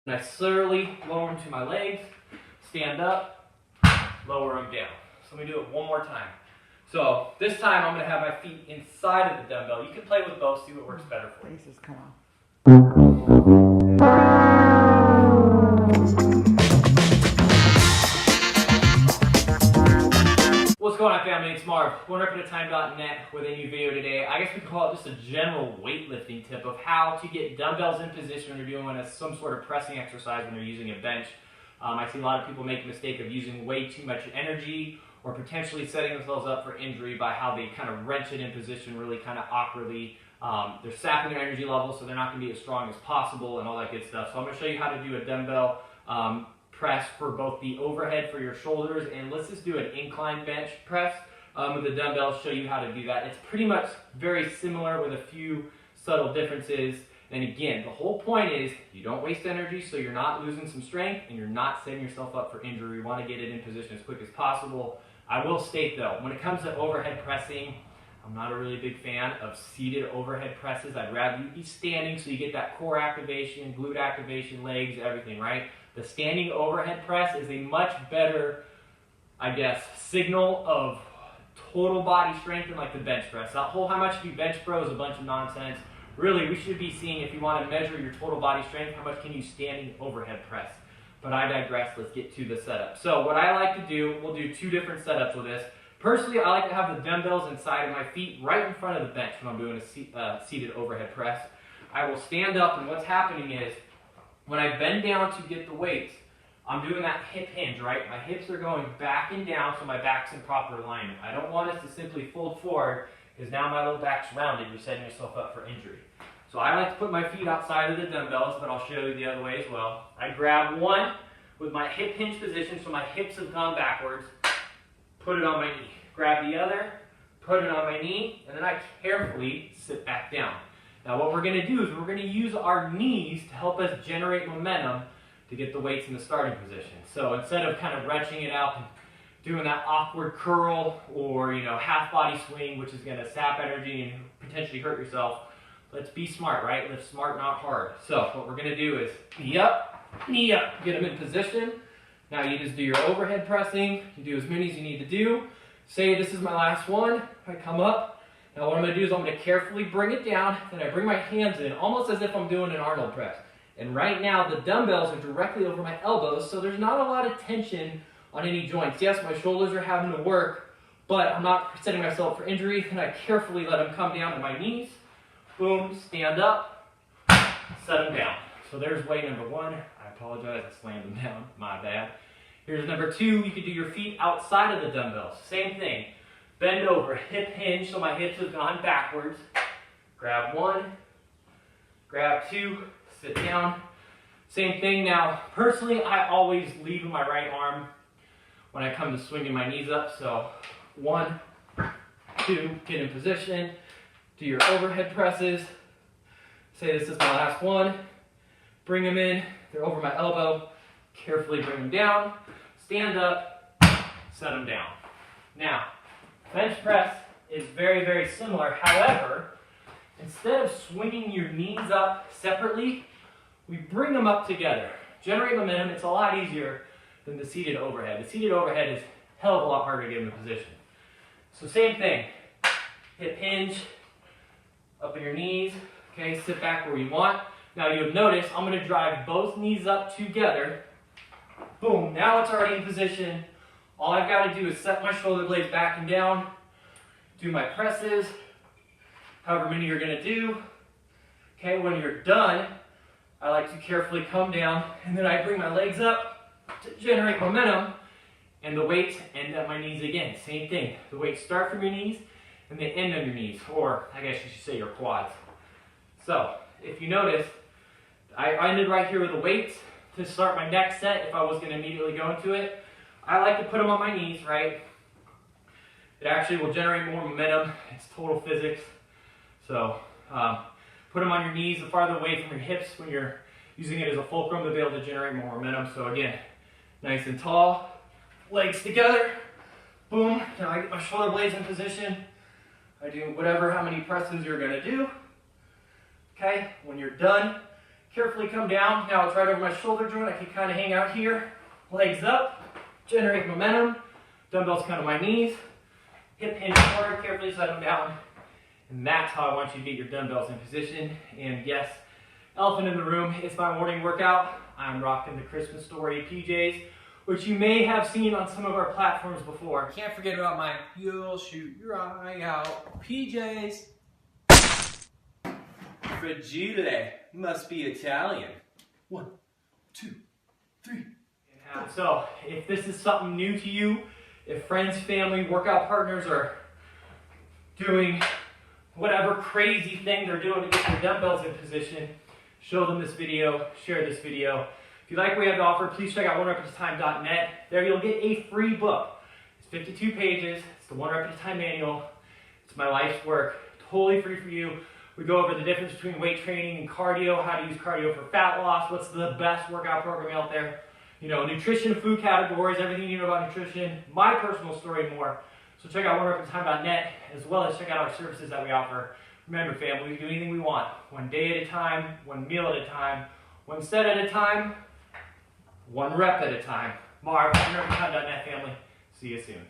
And I slowly lower them to my legs, stand up, lower them down. So let me do it one more time. So this time I'm going to have my feet inside of the dumbbell. You can play with both, see what works better for you. Faces come off. What's going on, family? It's Marv, OneRepAtATime.net with a new video today. I guess we can call it just a general weightlifting tip of how to get dumbbells in position when you're doing some sort of pressing exercise when you're using a bench. I see a lot of people make the mistake of using way too much energy or potentially setting themselves up for injury by how they kind of wrench it in position really kind of awkwardly. They're sapping their energy levels, so they're not going to be as strong as possible and all that good stuff. So I'm going to show you how to do a dumbbell press for both the overhead for your shoulders, and let's just do an incline bench press with the dumbbells, show you how to do that. It's pretty much very similar with a few subtle differences. And again, the whole point is you don't waste energy, so you're not losing some strength and you're not setting yourself up for injury. You want to get it in position as quick as possible. I will state though, when it comes to overhead pressing, I'm not a really big fan of seated overhead presses. I'd rather you be standing so you get that core activation, glute activation, legs, everything, right? The standing overhead press is a much better, I guess, signal of total body strength than like the bench press. That whole how much you bench pro is a bunch of nonsense. Really, we should be seeing, if you want to measure your total body strength, how much can you standing overhead press. But I digress, let's get to the setup. So what I like to do, we'll do two different setups with this. Personally, I like to have the dumbbells inside of my feet right in front of the bench when I'm doing a seated overhead press. I will stand up, and what's happening is, when I bend down to get the weights, I'm doing that hip hinge, right? My hips are going back and down so my back's in proper alignment. I don't want us to simply fold forward because now my little back's rounded. You're setting yourself up for injury. So I like to put my feet outside of the dumbbells, but I'll show you the other way as well. I grab one with my hip hinge position so my hips have gone backwards, put it on my knee. Grab the other, put it on my knee, and then I carefully sit back down. Now what we're going to do is we're going to use our knees to help us generate momentum to get the weights in the starting position. So instead of kind of wrenching it out and doing that awkward curl or half body swing, which is going to sap energy and potentially hurt yourself, let's be smart, right? Lift smart, not hard. So what we're going to do is knee up, get them in position. Now you just do your overhead pressing. You do as many as you need to do. Say this is my last one. I come up. Now what I'm going to do is I'm going to carefully bring it down, then I bring my hands in, almost as if I'm doing an Arnold press. And right now the dumbbells are directly over my elbows, so there's not a lot of tension on any joints. Yes, my shoulders are having to work, but I'm not setting myself for injury, and I carefully let them come down to my knees. Boom, stand up, set them down. So there's way number one. I apologize, I slammed them down, my bad. Here's number two. You can do your feet outside of the dumbbells. Same thing. Bend over, hip hinge, so my hips have gone backwards. Grab one, grab two, sit down. Same thing. Now, personally, I always leave my right arm when I come to swinging my knees up. So 1, 2, get in position. Do your overhead presses. Say this is my last one. Bring them in. They're over my elbow. Carefully bring them down. Stand up. Set them down. Now, bench press is very, very similar. However, instead of swinging your knees up separately, we bring them up together. Generate momentum. It's a lot easier than the seated overhead. The seated overhead is a hell of a lot harder to get into position. So same thing. Hip hinge. Up in your knees. Okay, sit back where you want. Now you'll notice I'm going to drive both knees up together. Boom. Now it's already in position. All I've got to do is set my shoulder blades back and down, do my presses, however many you're going to do. Okay, when you're done, I like to carefully come down, and then I bring my legs up to generate momentum, and the weights end at my knees again. Same thing. The weights start from your knees, and they end on your knees, or I guess you should say your quads. So, if you notice, I ended right here with the weights to start my next set if I was going to immediately go into it. I like to put them on my knees, right? It actually will generate more momentum. It's total physics. So put them on your knees, the farther away from your hips when you're using it as a fulcrum to be able to generate more momentum. So again, nice and tall, legs together, boom. Now I get my shoulder blades in position. I do how many presses you're gonna do. Okay, when you're done, carefully come down. Now it's right over my shoulder joint. I can kind of hang out here, legs up, generate momentum. Dumbbells come to my knees, hip hinge forward, carefully set them down. And that's how I want you to get your dumbbells in position. And yes, elephant in the room, it's my morning workout. I'm rocking the Christmas Story PJs, which you may have seen on some of our platforms before. Can't forget about my You'll Shoot Your Eye Out PJs. Fragile, must be Italian. 1, 2, 3. So, if this is something new to you, if friends, family, workout partners are doing whatever crazy thing they're doing to get their dumbbells in position, show them this video, share this video. If you like what we have to offer, please check out onerep@atime.net. There you'll get a free book. It's 52 pages. It's the One Rep at a Time manual. It's my life's work. Totally free for you. We go over the difference between weight training and cardio, how to use cardio for fat loss, what's the best workout program out there, you know, nutrition, food categories, everything you know about nutrition, my personal story, and more. So check out onerep@atime.net, as well as check out our services that we offer. Remember, family, we can do anything we want. One day at a time, one meal at a time, one set at a time, one rep at a time. Marv, onerep@atime.net, family. See you soon.